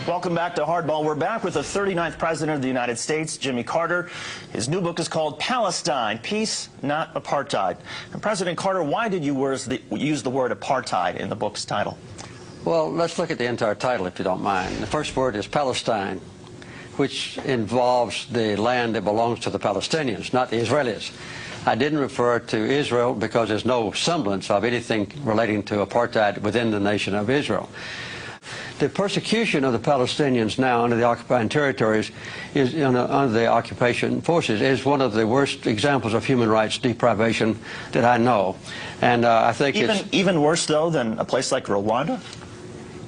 Welcome back to Hardball. We're back with the 39th President of the United States, Jimmy Carter. His new book is called Palestine, Peace, Not Apartheid. And President Carter, why did you use the word apartheid in the book's title? Well, let's look at the entire title, if you don't mind. The first word is Palestine, which involves the land that belongs to the Palestinians, not the Israelis. I didn't refer to Israel because there's no semblance of anything relating to apartheid within the nation of Israel. The persecution of the Palestinians now under the occupied territories, under the occupation forces, is one of the worst examples of human rights deprivation that I know. And I think even worse, though, than a place like Rwanda?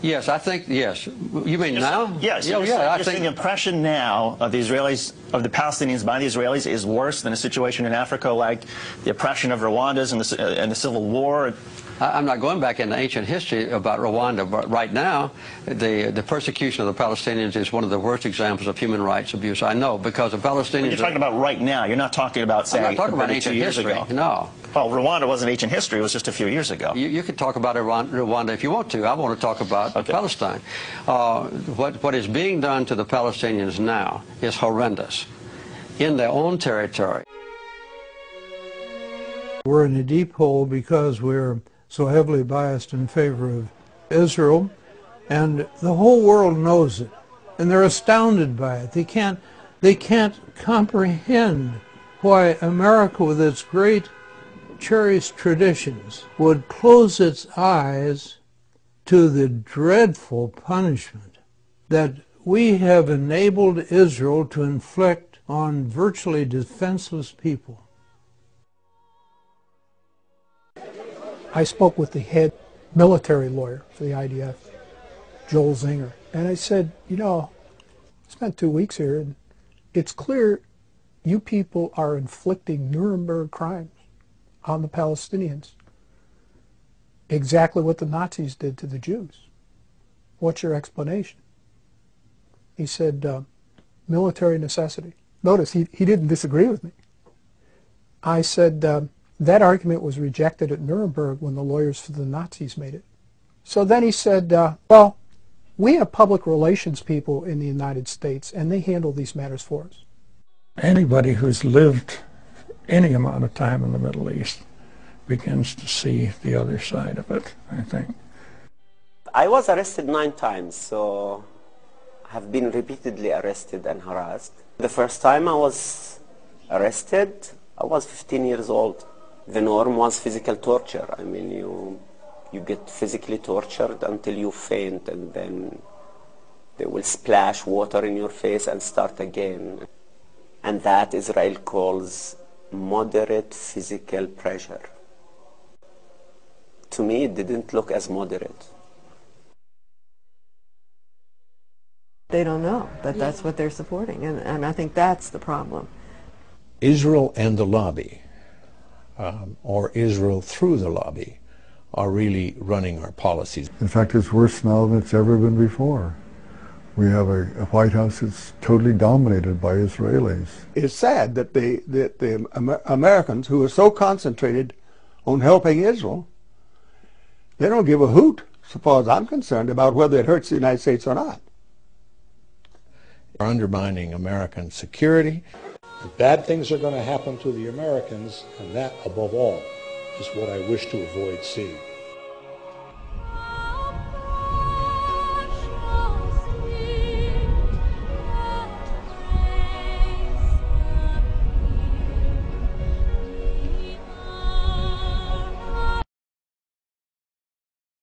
Yes, I think, yes. You mean now? Yes. You're saying the impression now of the Israelis, of the Palestinians by the Israelis, is worse than a situation in Africa like the oppression of Rwandans and the Civil War? I'm not going back into ancient history about Rwanda, but right now, the persecution of the Palestinians is one of the worst examples of human rights abuse I know, because the Palestinians... You're talking about right now. You're not talking about, say, I'm not talking about ancient history. Ago. No. Well, Rwanda wasn't ancient history. It was just a few years ago. You can talk about Rwanda if you want to. I want to talk about Palestine. What is being done to the Palestinians now is horrendous in their own territory. We're in a deep hole because we're so heavily biased in favor of Israel, and the whole world knows it, and they're astounded by it. They can't comprehend why America, with its great cherished traditions, would close its eyes to the dreadful punishment that we have enabled Israel to inflict on virtually defenseless people. I spoke with the head military lawyer for the IDF, Joel Zinger, and I said, you know, I spent 2 weeks here, and it's clear you people are inflicting Nuremberg crimes on the Palestinians. Exactly what the Nazis did to the Jews. What's your explanation? He said, military necessity. Notice, he didn't disagree with me. I said, that argument was rejected at Nuremberg when the lawyers for the Nazis made it. So then he said, well, we have public relations people in the United States, and they handle these matters for us. Anybody who's lived any amount of time in the Middle East begins to see the other side of it, I think. I was arrested 9 times, so I have been repeatedly arrested and harassed. The first time I was arrested, I was 15 years old. The norm was physical torture. I mean, you get physically tortured until you faint, and then they will splash water in your face and start again. And that Israel calls moderate physical pressure. To me, it didn't look as moderate. They don't know that that's what they're supporting, and I think that's the problem. Israel and the lobby, or Israel through the lobby, are really running our policies. In fact, it's worse now than it's ever been before. We have a White House that's totally dominated by Israelis. It's sad that the Americans, who are so concentrated on helping Israel, they don't give a hoot, so far as I'm concerned, about whether it hurts the United States or not. They're undermining American security. Bad things are going to happen to the Americans, and that, above all, is what I wish to avoid seeing.